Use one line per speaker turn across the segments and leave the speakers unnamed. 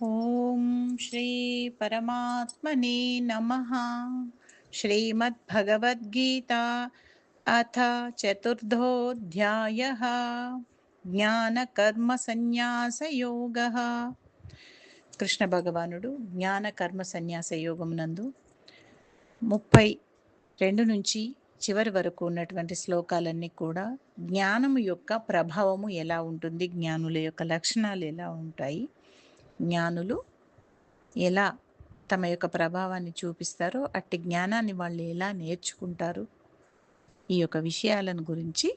ఓం శ్రీ పరమాత్మనే నమః. శ్రీమద్భగవద్గీత అథ చతుర్థోऽధ్యాయः. జ్ఞానకర్మ సన్యాసయోగः. కృష్ణ భగవానుడు జ్ఞాన కర్మ సన్యాస యోగమునందు 32 నుంచి చివరి వరకు ఉన్నటువంటి శ్లోకాలన్నీ కూడా జ్ఞానము యొక్క ప్రభావము ఎలా ఉంటుంది, జ్ఞానుల యొక్క లక్షణాలు ఎలా ఉంటాయి, జ్ఞానులు ఎలా తమ యొక్క ప్రభావాన్ని చూపిస్తారో అట్టి జ్ఞానాన్ని వాళ్ళు ఎలా నేర్చుకుంటారు, ఈ యొక్క విషయాలను గురించి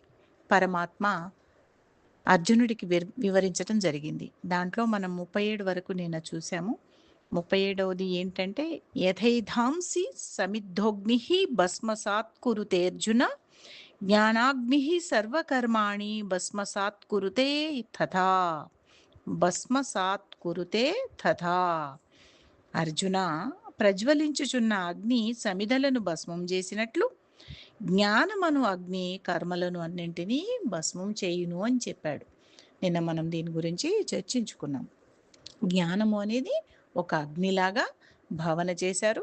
పరమాత్మ అర్జునుడికి వివరించటం జరిగింది. దాంట్లో మనం 37 వరకు నేను చూసాము. 37వది ఏంటంటే, యథైధాంసి సమిద్ధోగ్ని భస్మసాత్ కురుతే అర్జున, జ్ఞానాగ్ని సర్వకర్మాణి భస్మసాత్ కురుతే తథా. భస్మసాత్ కురుతే తథా. అర్జున, ప్రజ్వలించుచున్న అగ్ని సమిధలను భస్మం చేసినట్లు జ్ఞానమను అగ్ని కర్మలను అన్నింటినీ భస్మం చేయును అని చెప్పాడు. నిన్న మనం దీని గురించి చర్చించుకున్నాం. జ్ఞానము అనేది ఒక అగ్నిలాగా భావన చేశారు.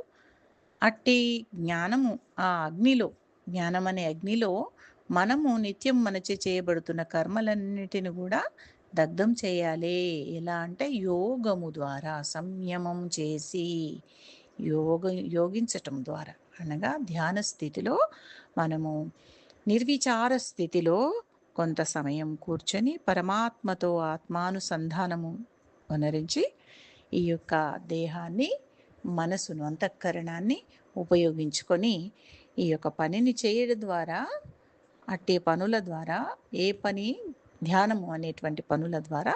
అట్టి జ్ఞానము ఆ అగ్నిలో, జ్ఞానం అనే అగ్నిలో మనము నిత్యం మనచే చేయబడుతున్న కర్మలన్నిటిని కూడా దగ్ధం చేయాలి. ఎలా అంటే యోగము ద్వారా, సంయమం చేసి యోగించటం ద్వారా, అనగా ధ్యాన స్థితిలో మనము నిర్విచార స్థితిలో కొంత సమయం కూర్చొని పరమాత్మతో ఆత్మానుసంధానము వనరించి ఈ యొక్క దేహాన్ని, మనసును, అంతఃకరణాన్ని ఉపయోగించుకొని ఈ యొక్క పనిని చేయడం ద్వారా, అట్టి పనుల ద్వారా, ఏ పని, ధ్యానము అనేటువంటి పనుల ద్వారా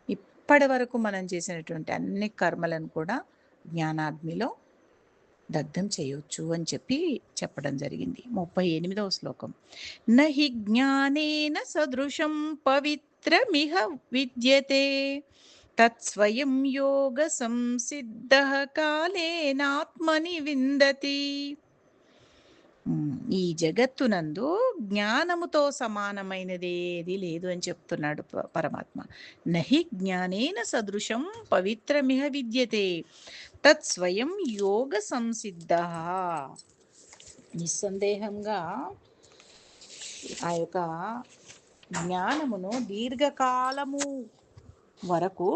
ఇప్పటి వరకు మనం చేసినటువంటి అన్ని కర్మలను కూడా జ్ఞానాగ్నిలో దగ్ధం చేయొచ్చు అని చెప్పడం జరిగింది. 38వ శ్లోకం. నహి జ్ఞానేన సదృశం పవిత్రమిహ విద్యతే తత్స్వయం యోగ సంసిద్ధః కాలేనాత్మని విందతి. ఈ జగత్తునందు జ్ఞానముతో సమానమైనది ఏది లేదు అని చెప్తున్నాడు పరమాత్మ. నహి జ్ఞానేన సదృశం పవిత్రమిహ విద్యతే తత్స్వయం యోగ సంసిద్ధః. నిస్సందేహంగా ఆ యొక్క జ్ఞానమును దీర్ఘకాలము వరకు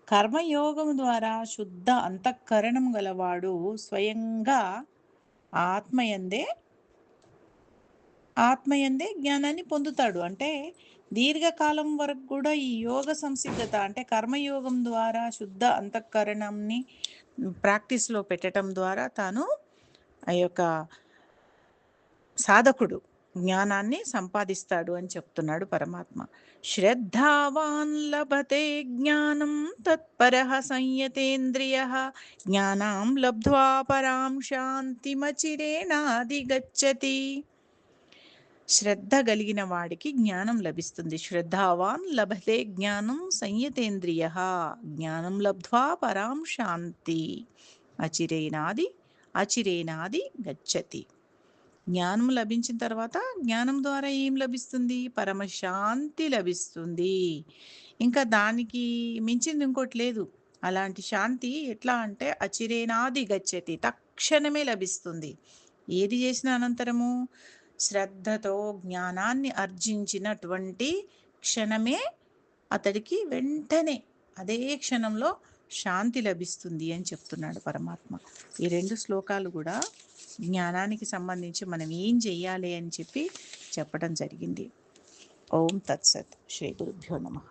కర్మయోగం ద్వారా శుద్ధ అంతఃకరణం గలవాడు స్వయంగా ఆత్మయందే జ్ఞానాన్ని పొందుతాడు. అంటే దీర్ఘకాలం వరకు కూడా ఈ యోగ సంసిద్ధత అంటే కర్మయోగం ద్వారా శుద్ధ అంతఃకరణంని ప్రాక్టీస్లో పెట్టడం ద్వారా తాను ఆ యొక్క సాధకుడు జ్ఞానాన్ని సంపాదిస్తాడు అని చెప్తున్నాడు పరమాత్మ. శ్రద్ధావాన్ లభతే జ్ఞానం తత్పరః సంయతేంద్రియః జ్ఞానాం లబ్ధ్వా పరాం శాంతిమచిరేణాధిగచ్చతి. శ్రద్ధ కలిగిన వాడికి జ్ఞానం లభిస్తుంది. శ్రద్ధావాన్ లభతే జ్ఞానం సంయతేంద్రియః జ్ఞానం లబ్ధ్వా పరాం శాంతి అచిరేనాది గచ్చతి. జ్ఞానం లభించిన తర్వాత జ్ఞానం ద్వారా ఏం లభిస్తుంది? పరమశాంతి లభిస్తుంది. ఇంకా దానికి మించింది ఇంకోటి లేదు. అలాంటి శాంతి ఎట్లా అంటే అచిరేనాది గచ్చతి, తక్షణమే లభిస్తుంది. ఏది చేసిన అనంతరము శ్రద్ధతో జ్ఞానాన్ని ఆర్జించినటువంటి క్షణమే అతడికి వెంటనే అదే క్షణంలో శాంతి లభిస్తుంది అని చెప్తున్నాడు పరమాత్మ. ఈ 2 శ్లోకాలు కూడా జ్ఞానానికి సంబంధించి మనం ఏం చెయ్యాలి అని చెప్పడం జరిగింది. ఓం తత్సత్. శ్రీ గురుభ్యో నమః.